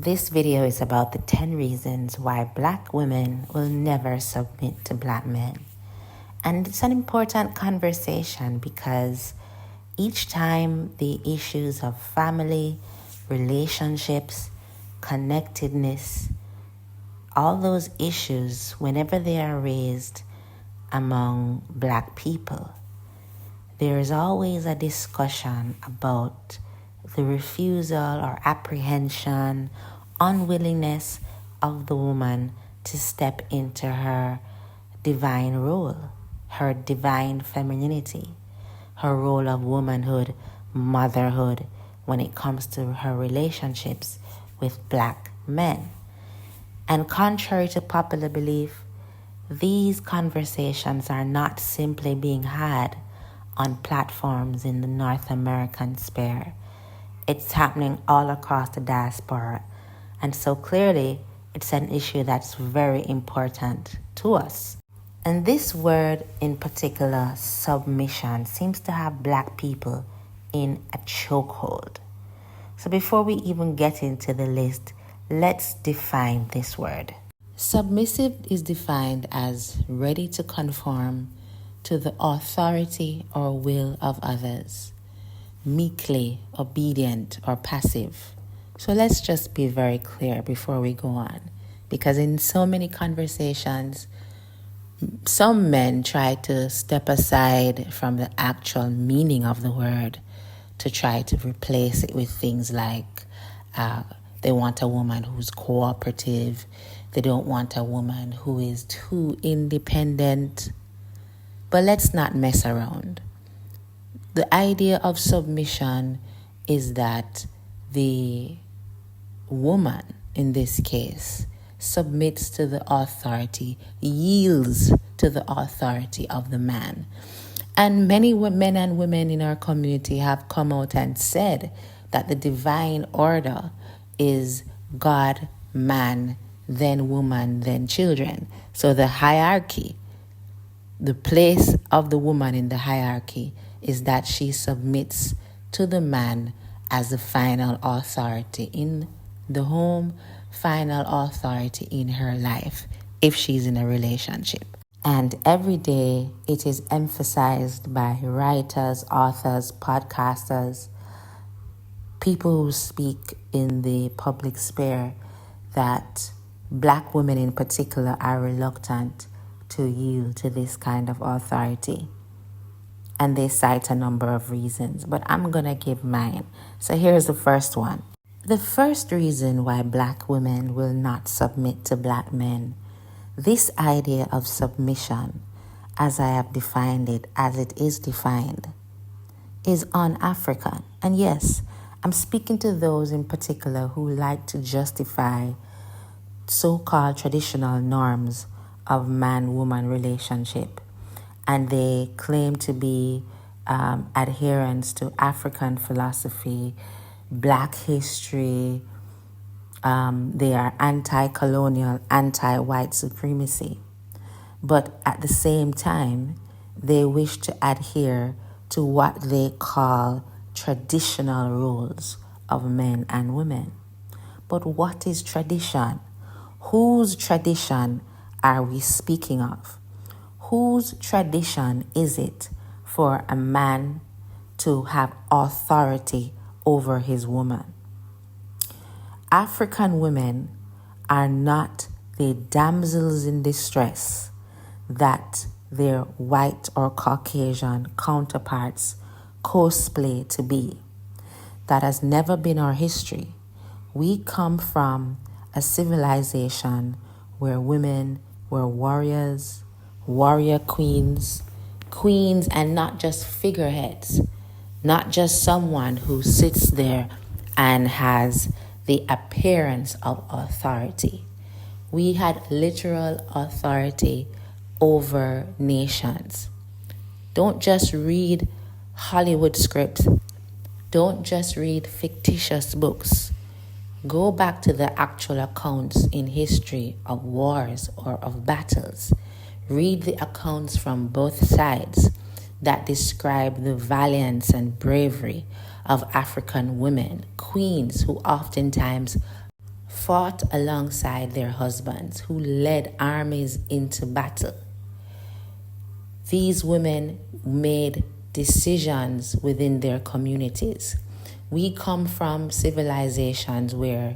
This video is about the 10 reasons why Black women will never submit to Black men. And it's an important conversation because each time the issues of family, relationships, connectedness, all those issues, whenever they are raised among Black people, there is always a discussion about the refusal or apprehension, unwillingness of the woman to step into her divine role, her divine femininity, her role of womanhood, motherhood, when it comes to her relationships with Black men. And contrary to popular belief, these conversations are not simply being had on platforms in the North American sphere. It's happening all across the diaspora. And so clearly, it's an issue that's very important to us. And this word in particular, submission, seems to have Black people in a chokehold. So before we even get into the list, let's define this word. Submissive is defined as ready to conform to the authority or will of others, meekly obedient or passive. So let's just be very clear before we go on, because in so many conversations, some men try to step aside from the actual meaning of the word to try to replace it with things like they want a woman who's cooperative, they don't want a woman who is too independent. But let's not mess around. The idea of submission is that the woman, in this case, submits to the authority, yields to the authority of the man. And many men and women in our community have come out and said that the divine order is God, man, then woman, then children. So the hierarchy, the place of the woman in the hierarchy is that she submits to the man as the final authority in the home, final authority in her life, if she's in a relationship. And every day it is emphasized by writers, authors, podcasters, people who speak in the public sphere that Black women in particular are reluctant to yield to this kind of authority. And they cite a number of reasons, but I'm going to give mine. So here's the first one. The first reason why Black women will not submit to Black men, this idea of submission, as I have defined it, as it is defined, is un-African. And yes, I'm speaking to those in particular who like to justify so-called traditional norms of man-woman relationship, and they claim to be adherents to African philosophy, Black history. They are anti-colonial, anti-white supremacy, but at the same time they wish to adhere to what they call traditional roles of men and women. But what is tradition? Whose tradition are we speaking of? Whose tradition is it for a man to have authority over his woman? African women are not the damsels in distress that their white or Caucasian counterparts cosplay to be. That has never been our history. We come from a civilization where women were warriors, warrior queens, and not just figureheads, not just someone who sits there and has the appearance of authority. We had literal authority over nations. Don't just read Hollywood scripts. Don't just read fictitious books. Go back to the actual accounts in history of wars or of battles. Read the accounts from both sides that describe the valiance and bravery of African women, queens who oftentimes fought alongside their husbands, who led armies into battle. These women made decisions within their communities. We come from civilizations where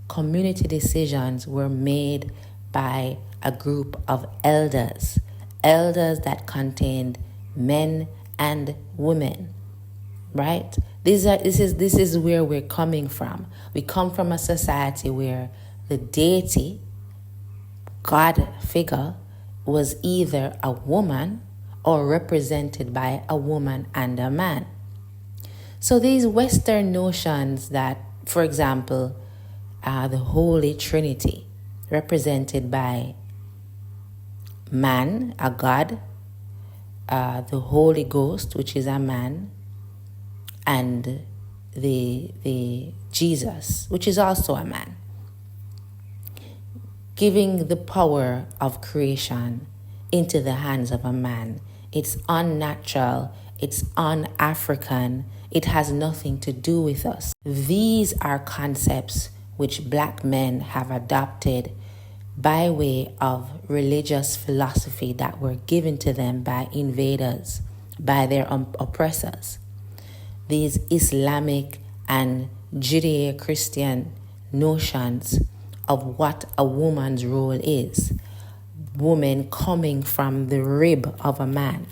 community decisions were made by a group of elders that contained men and women, right? This is where we're coming from. We come from a society where the deity, God figure, was either a woman or represented by a woman and a man. So these Western notions that, for example, the Holy Trinity, represented by man, a God, the Holy Ghost, which is a man, and the Jesus, which is also a man, giving the power of creation into the hands of a man. It's unnatural, it's un-African, it has nothing to do with us. These are concepts which black men have adopted by way of religious philosophy that were given to them by invaders, by their oppressors. These Islamic and Judeo-Christian notions of what a woman's role is. Woman coming from the rib of a man.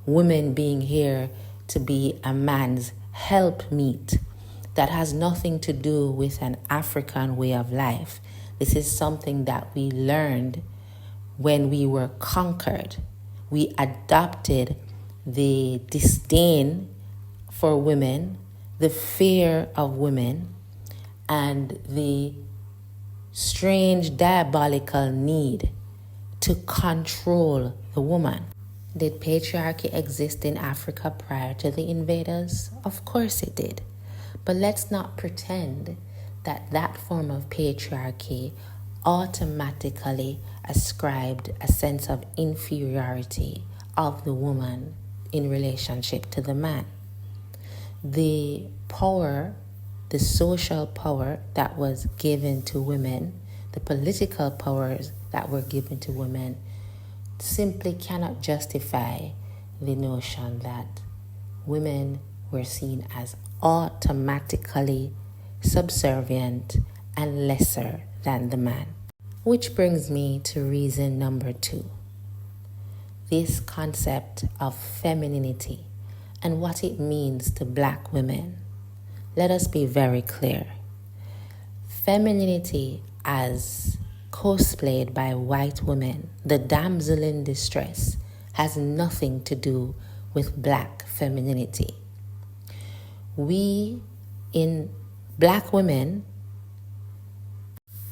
Women being here to be a man's helpmeet. That has nothing to do with an African way of life. This is something that we learned when we were conquered. We adopted the disdain for women, the fear of women, and the strange diabolical need to control the woman. Did patriarchy exist in Africa prior to the invaders? Of course it did. But let's not pretend that that form of patriarchy automatically ascribed a sense of inferiority of the woman in relationship to the man. The power, the social power that was given to women, the political powers that were given to women, simply cannot justify the notion that women were seen as automatically subservient and lesser than the man. Which brings me to reason number 2. This concept of femininity and what it means to black women. Let us be very clear. Femininity as cosplayed by white women, the damsel in distress, has nothing to do with black femininity. We, in black women,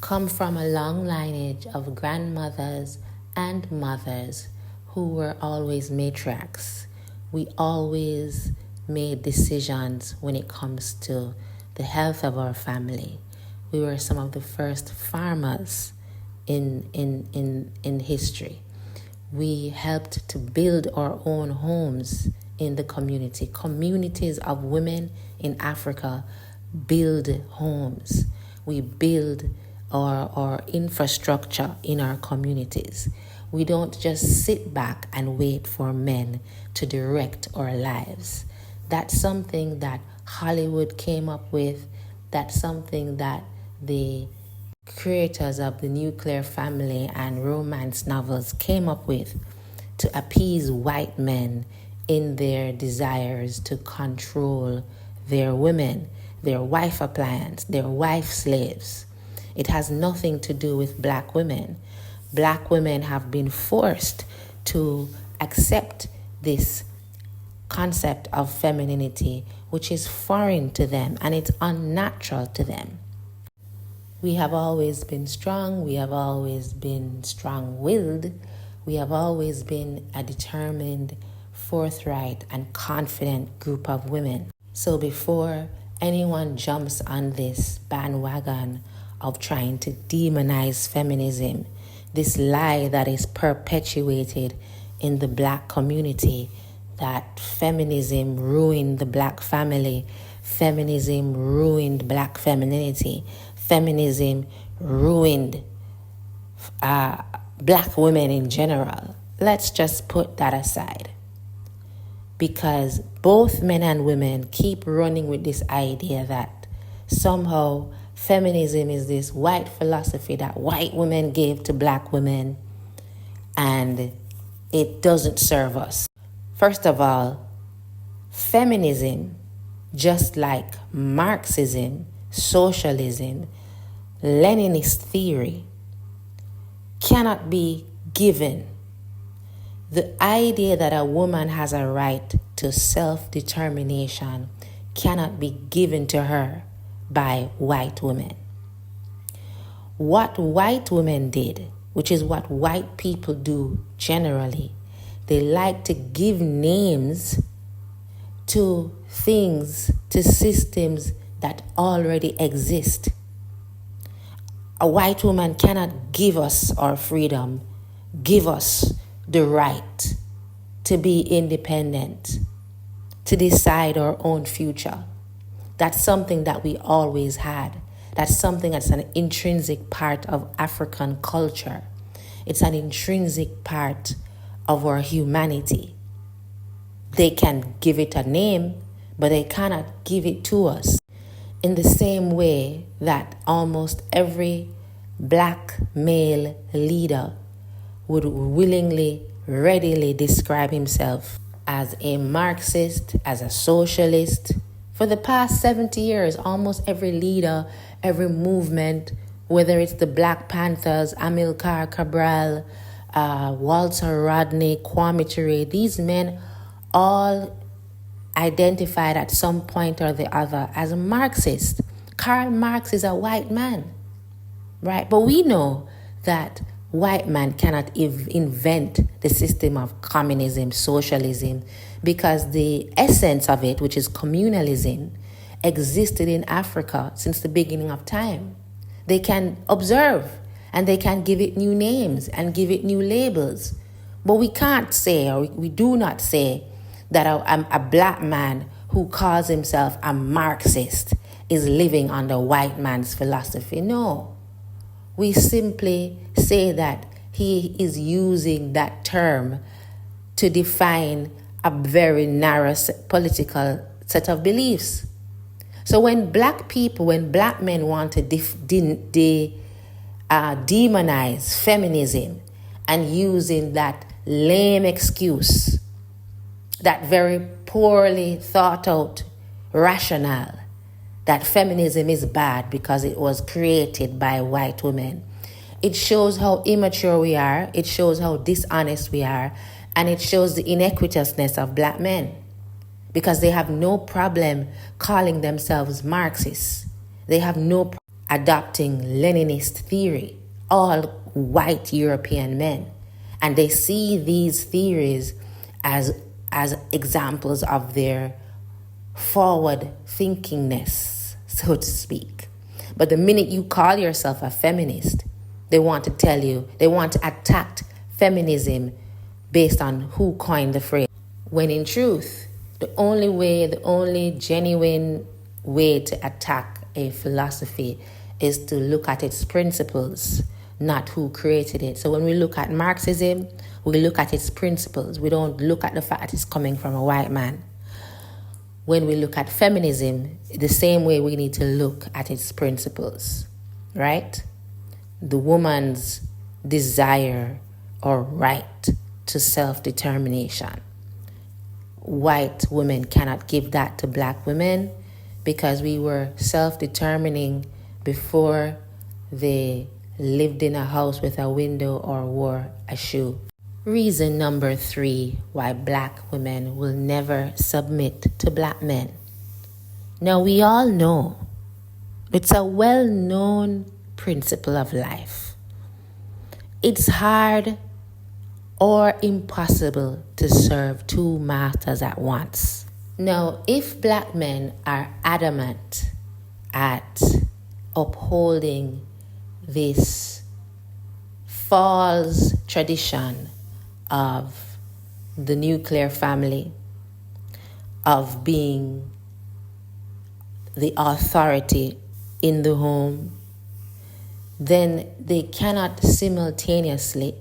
come from a long lineage of grandmothers and mothers who were always matriarchs. We always made decisions when it comes to the health of our family. We were some of the first farmers in history. We helped to build our own homes in the community. Communities of women in Africa build homes. We build our infrastructure in our communities. We don't just sit back and wait for men to direct our lives. That's something that Hollywood came up with. That's something that the creators of the nuclear family and romance novels came up with to appease white men in their desires to control their women, their wife appliance, their wife slaves. It has nothing to do with black women. Black women have been forced to accept this concept of femininity, which is foreign to them and it's unnatural to them. We have always been strong. We have always been strong-willed. We have always been a determined, forthright, and confident group of women. So before anyone jumps on this bandwagon of trying to demonize feminism, this lie that is perpetuated in the black community, that feminism ruined the black family, feminism ruined black femininity, feminism ruined black women in general. Let's just put that aside. Because both men and women keep running with this idea that somehow feminism is this white philosophy that white women gave to black women, and it doesn't serve us. First of all, feminism, just like Marxism, socialism, Leninist theory, cannot be given. The idea that a woman has a right to self-determination cannot be given to her by white women. What white women did, which is what white people do generally, they like to give names to things, to systems that already exist. A white woman cannot give us our freedom, give us the right to be independent, to decide our own future. That's something that we always had. That's something that's an intrinsic part of African culture. It's an intrinsic part of our humanity. They can give it a name, but they cannot give it to us. In the same way that almost every black male leader would willingly, readily describe himself as a Marxist, as a socialist. For the past 70 years, almost every leader, every movement, whether it's the Black Panthers, Amilcar Cabral, Walter Rodney, Kwame Ture, these men all identified at some point or the other as a Marxist. Karl Marx is a white man, right? But we know that white man cannot invent the system of communism, socialism, because the essence of it, which is communalism, existed in Africa since the beginning of time. They can observe and they can give it new names and give it new labels. But we can't say, or we do not say, that a black man who calls himself a Marxist is living under white man's philosophy. No. We simply say that he is using that term to define a very narrow political set of beliefs. So when black men want to demonize feminism and using that lame excuse, that very poorly thought out rationale, that feminism is bad because it was created by white women, it shows how immature we are, it shows how dishonest we are, and it shows the inequitousness of black men, because they have no problem calling themselves Marxists. They have no problem adopting Leninist theory, all white European men. And they see these theories as examples of their forward thinkingness, so to speak. But the minute you call yourself a feminist, they want to attack feminism based on who coined the phrase. When in truth, the only genuine way to attack a philosophy is to look at its principles, not who created it. So when we look at Marxism, we look at its principles. We don't look at the fact that it's coming from a white man. When we look at feminism, the same way we need to look at its principles, right? The woman's desire or right to self-determination. White women cannot give that to black women because we were self-determining before they lived in a house with a window or wore a shoe. Reason number 3 why black women will never submit to black men. Now, we all know, it's a well-known principle of life. It's hard or impossible to serve two masters at once. Now, if black men are adamant at upholding this false tradition of the nuclear family, of being the authority in the home, then they cannot simultaneously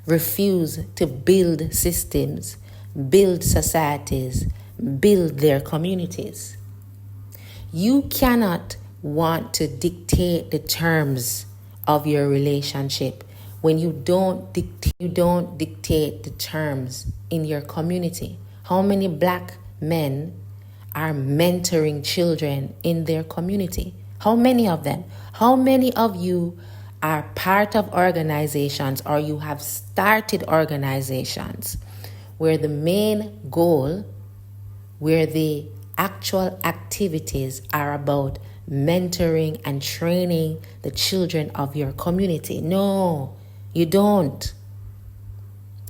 refuse to build systems, build societies, build their communities. You cannot want to dictate the terms of your relationship when you don't dictate the terms in your community. How many black men are mentoring children in their community? How many of them? How many of you are part of organizations, or you have started organizations where the main goal, where the actual activities are about mentoring and training the children of your community? No, you don't.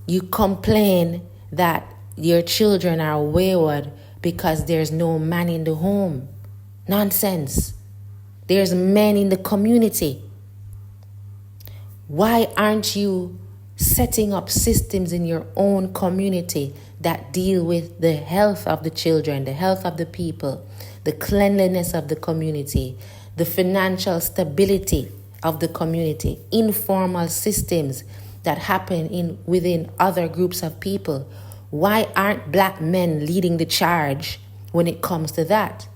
You complain that your children are wayward because there's no man in the home. Nonsense. There's men in the community. Why aren't you setting up systems in your own community that deal with the health of the children, the health of the people, the cleanliness of the community, the financial stability of the community, informal systems that happen within other groups of people? Why aren't black men leading the charge when it comes to that?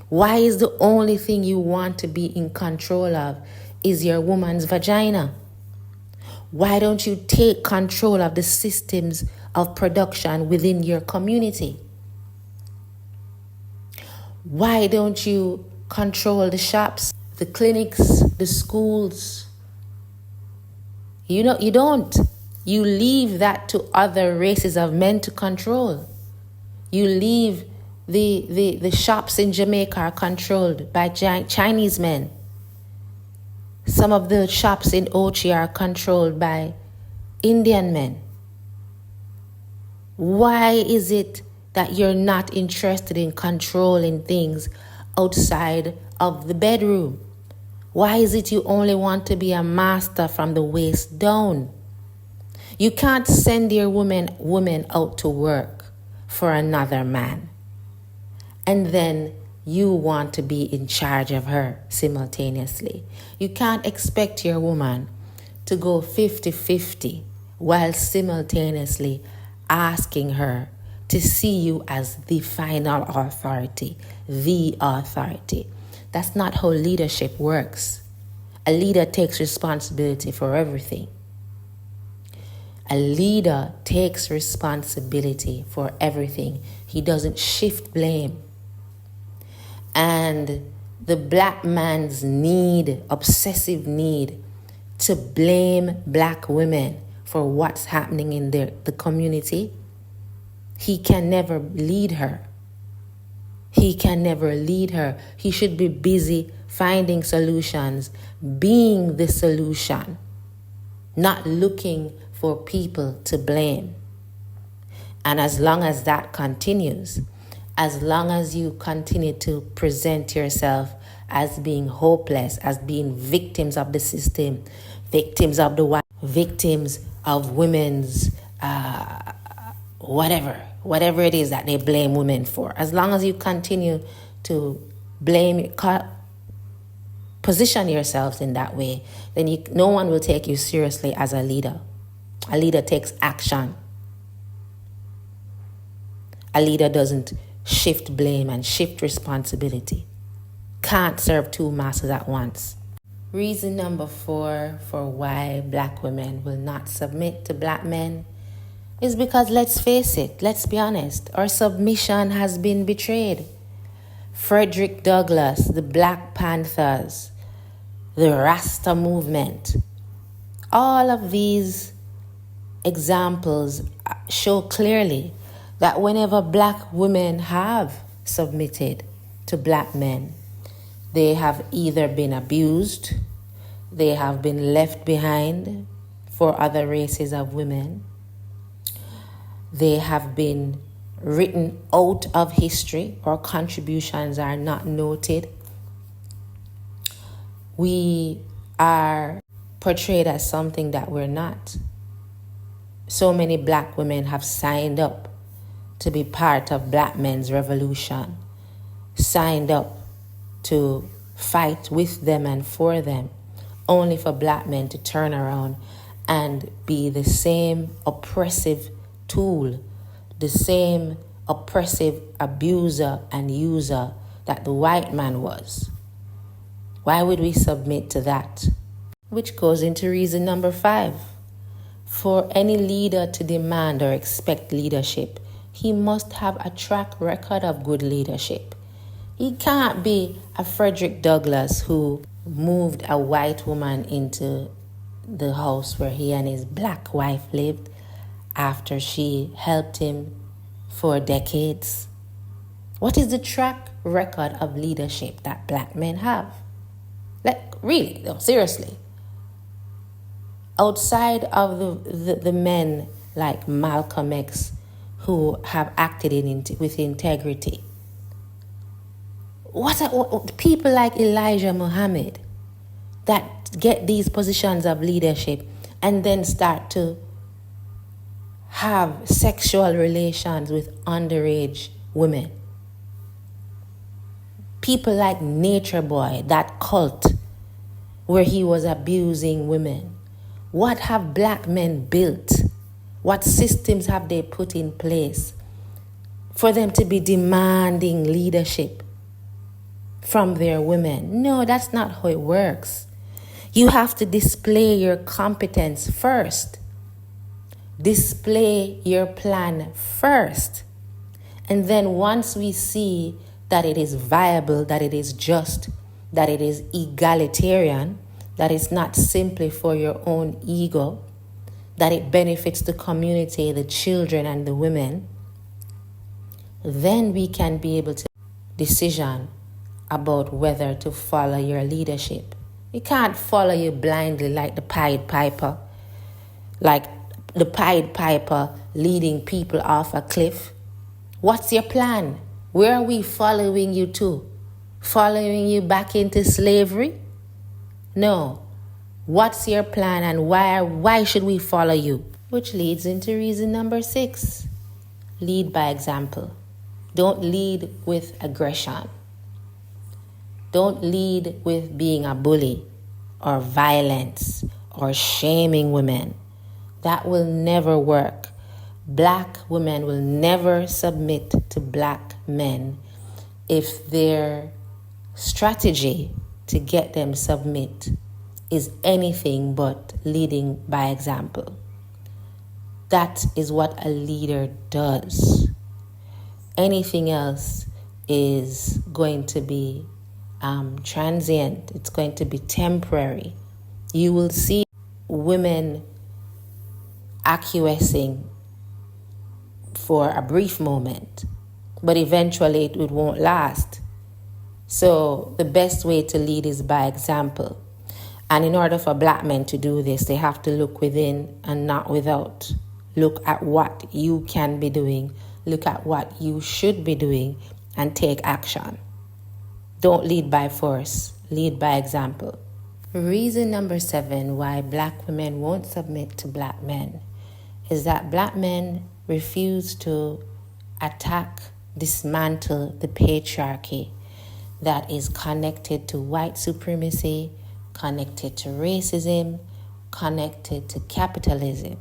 Why is the only thing you want to be in control of is your woman's vagina? Why don't you take control of the systems of production within your community? Why don't you control the shops, the clinics, the schools? You don't. You leave that to other races of men to control. You leave the shops in Jamaica are controlled by Chinese men. Some of the shops in Ochi are controlled by Indian men. Why is it that you're not interested in controlling things outside of the bedroom? Why is it you only want to be a master from the waist down? You can't send your woman out to work for another man, and then you want to be in charge of her simultaneously. You can't expect your woman to go 50-50 while simultaneously asking her to see you as the final authority, the authority. That's not how leadership works. A leader takes responsibility for everything. A leader takes responsibility for everything. He doesn't shift blame. And the black man's obsessive need to blame black women for what's happening in the community, he can never lead her. He can never lead her. He should be busy finding solutions, being the solution, not looking for people to blame. And as long as that continues, as long as you continue to present yourself as being hopeless, as being victims of the system, victims of the white, victims of women's whatever it is that they blame women for, as long as you continue to position yourselves in that way, then no one will take you seriously as a leader. A leader takes action. A leader doesn't shift blame and shift responsibility. Can't serve two masters at once. Reason number 4 for why black women will not submit to black men is because, let's face it, let's be honest, our submission has been betrayed. Frederick Douglass, the Black Panthers, the Rasta movement, all of these examples show clearly that whenever black women have submitted to black men, they have either been abused, they have been left behind for other races of women, they have been written out of history, or contributions are not noted. We are portrayed as something that we're not. So many black women have signed up to be part of black men's revolution, signed up to fight with them and for them, only for black men to turn around and be the same oppressive tool, the same oppressive abuser and user that the white man was. Why would we submit to that? Which goes into reason number 5. For any leader to demand or expect leadership, he must have a track record of good leadership. He can't be a Frederick Douglass who moved a white woman into the house where he and his black wife lived after she helped him for decades. What is the track record of leadership that black men have? Like, really, no, seriously. Outside of the men like Malcolm X who have acted with integrity, what people like Elijah Muhammad that get these positions of leadership and then start to have sexual relations with underage women? People like Nature Boy, that cult where he was abusing women. What have black men built? What systems have they put in place for them to be demanding leadership from their women? No, that's not how it works. You have to display your competence first. Display your plan first. And then once we see that it is viable, that it is just, that it is egalitarian, that it's not simply for your own ego, that it benefits the community, the children and the women, then we can be able to make a decision about whether to follow your leadership. We can't follow you blindly like the Pied Piper, leading people off a cliff. What's your plan? Where are we following you to? Following you back into slavery? No. What's your plan and why should we follow you? Which leads into reason number 6. Lead by example. Don't lead with aggression. Don't lead with being a bully or violence or shaming women. That will never work. Black women will never submit to black men if their strategy to get them submit is anything but leading by example. That is what a leader does. Anything else is going to be transient. It's going to be temporary. You will see women acquiescing for a brief moment, but eventually it won't last. So the best way to lead is by example. And in order for black men to do this, they have to look within and not without. Look at what you can be doing. Look at what you should be doing and take action. Don't lead by force. Lead by example. Reason number 7 why black women won't submit to black men is that black men refuse to attack, dismantle the patriarchy that is connected to white supremacy, connected to racism, connected to capitalism.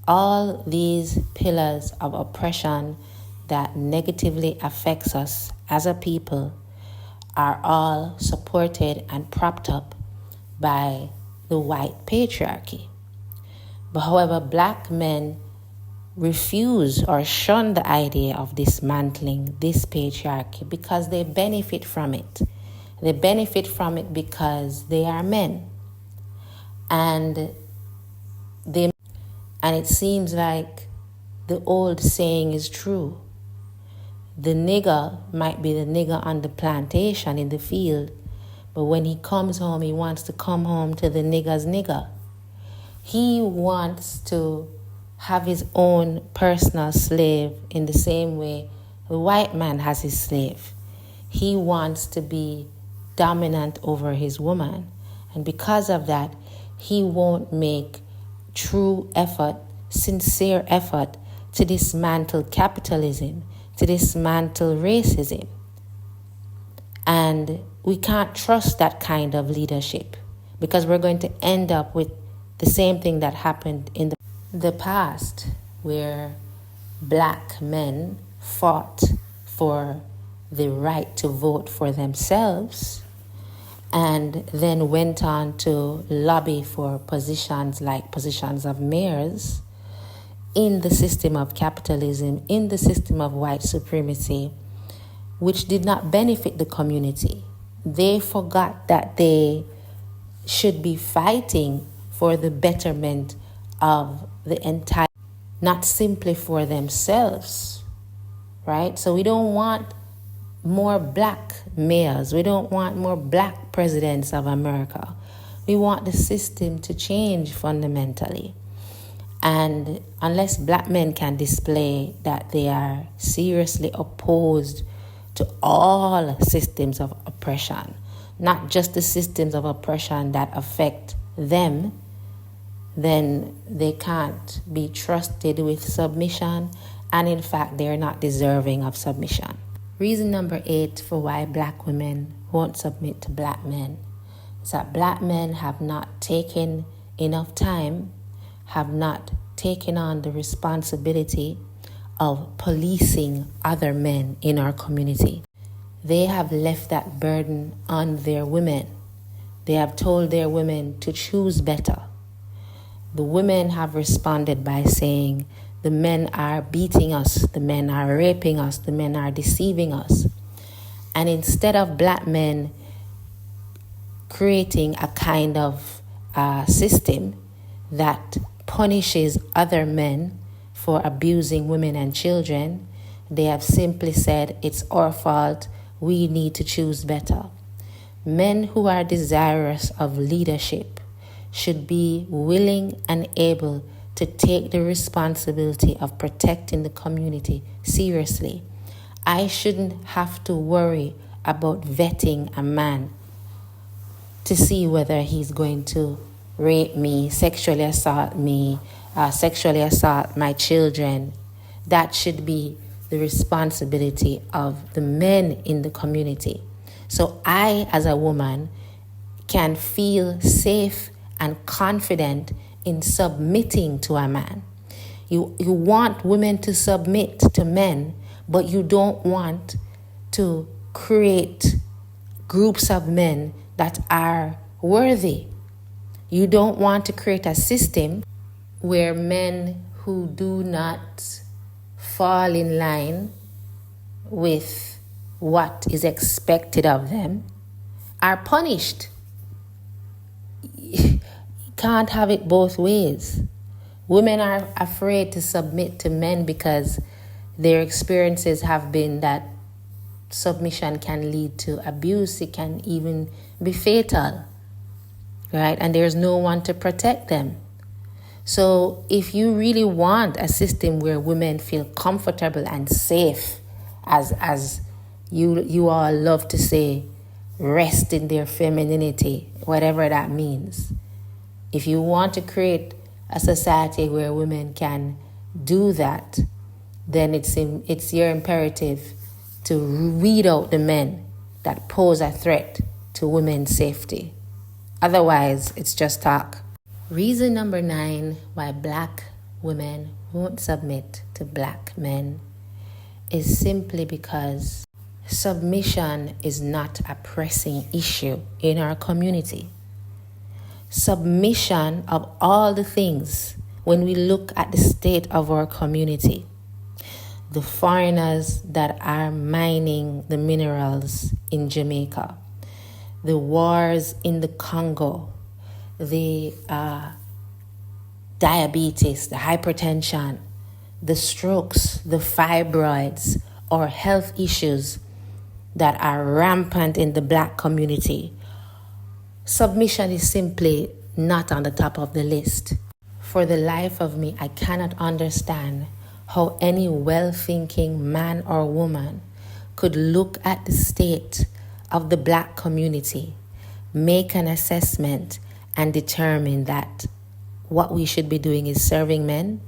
All these pillars of oppression that negatively affects us as a people are all supported and propped up by the white patriarchy. But however, black men refuse or shun the idea of dismantling this patriarchy because they benefit from it. They benefit from it because they are men. And it seems like the old saying is true. The nigger might be the nigger on the plantation in the field, but when he comes home, he wants to come home to the nigger's nigger. He wants to have his own personal slave in the same way the white man has his slave. He wants to be dominant over his woman. And because of that, he won't make true effort, sincere effort to dismantle capitalism, to dismantle racism. And we can't trust that kind of leadership because we're going to end up with the same thing that happened in the past, where black men fought for the right to vote for themselves and then went on to lobby for positions like positions of mayors in the system of capitalism, in the system of white supremacy, which did not benefit the community. They forgot that they should be fighting for the betterment of the entire, not simply for themselves, right? So we don't want more black mayors. We don't want more black presidents of America. We want the system to change fundamentally. And unless black men can display that they are seriously opposed to all systems of oppression, not just the systems of oppression that affect them, then they can't be trusted with submission, and in fact, they're not deserving of submission. Reason number 8 for why black women won't submit to black men is that black men have not taken enough time, have not taken on the responsibility of policing other men in our community. They have left that burden on their women. They have told their women to choose better. The women have responded by saying, the men are beating us, the men are raping us, the men are deceiving us. And instead of black men creating a kind of system that punishes other men for abusing women and children, they have simply said, it's our fault, we need to choose better. Men who are desirous of leadership should be willing and able to take the responsibility of protecting the community seriously. I shouldn't have to worry about vetting a man to see whether he's going to rape me, sexually assault me, sexually assault my children. That should be the responsibility of the men in the community. So I, as a woman, can feel safe and confident in submitting to a man. You want women to submit to men, but you don't want to create groups of men that are worthy. You don't want to create a system where men who do not fall in line with what is expected of them are punished. You can't have it both ways. Women are afraid to submit to men because their experiences have been that submission can lead to abuse. It can even be fatal, right? And there's no one to protect them. So if you really want a system where women feel comfortable and safe, as you all love to say, rest in their femininity, whatever that means. If you want to create a society where women can do that, then it's your imperative to weed out the men that pose a threat to women's safety. Otherwise, it's just talk. Reason number 9 why black women won't submit to black men is simply because submission is not a pressing issue in our community. Submission of all the things, when we look at the state of our community, the foreigners that are mining the minerals in Jamaica, the wars in the Congo, the diabetes, the hypertension, the strokes, the fibroids, or health issues that are rampant in the black community. Submission is simply not on the top of the list. For the life of me, I cannot understand how any well-thinking man or woman could look at the state of the black community, make an assessment, and determine that what we should be doing is serving men.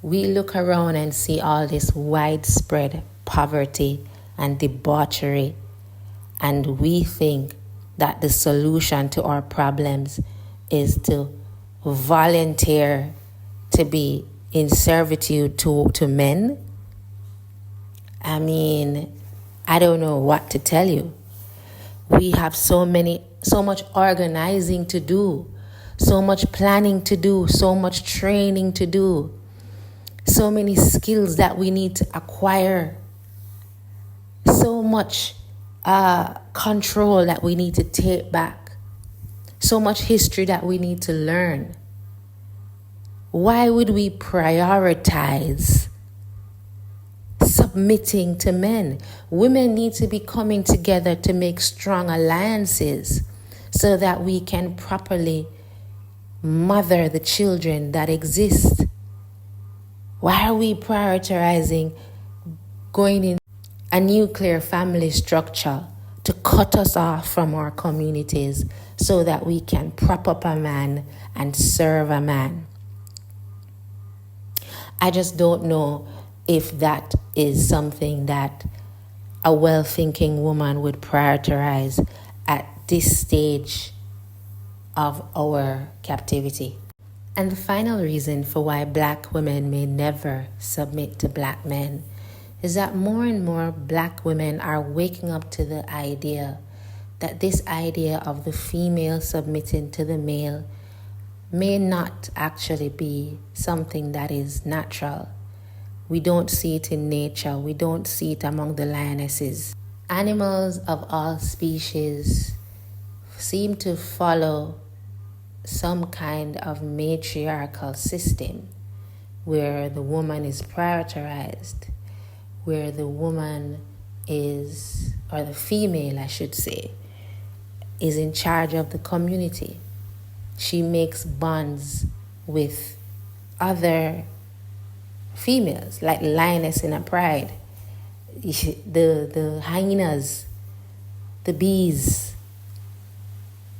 We look around and see all this widespread poverty and debauchery, and we think that the solution to our problems is to volunteer to be in servitude to men. I mean, I don't know what to tell you. We have so much organizing to do, so much planning to do, so much training to do, so many skills that we need to acquire, so much control that we need to take back, so much history that we need to learn. Why would we prioritize submitting to men? Women need to be coming together to make strong alliances so that we can properly mother the children that exist. Why are we prioritizing going in a nuclear family structure to cut us off from our communities so that we can prop up a man and serve a man? I just don't know if that is something that a well-thinking woman would prioritize at this stage of our captivity. And the final reason for why black women may never submit to black men is that more and more black women are waking up to the idea that this idea of the female submitting to the male may not actually be something that is natural. We don't see it in nature. We don't see it among the lionesses. Animals of all species seem to follow some kind of matriarchal system where the woman is prioritized, where the woman is, or the female, I should say, is in charge of the community. She makes bonds with other females, like lioness in a pride, the hyenas, the bees.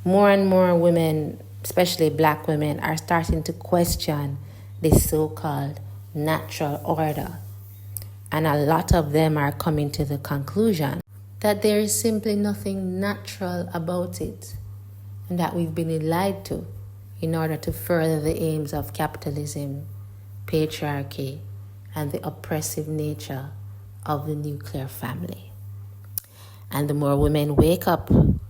More and more women, especially black women, are starting to question this so-called natural order. And a lot of them are coming to the conclusion that there is simply nothing natural about it, and that we've been lied to in order to further the aims of capitalism, patriarchy, and the oppressive nature of the nuclear family. And the more women wake up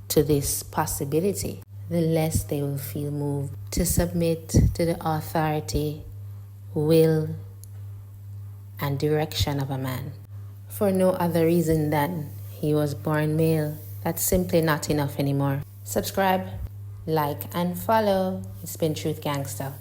to this possibility, the less they will feel moved to submit to the authority, will, and direction of a man. For no other reason than he was born male. That's simply not enough anymore. Subscribe, like, and follow. It's been Truth Gangster.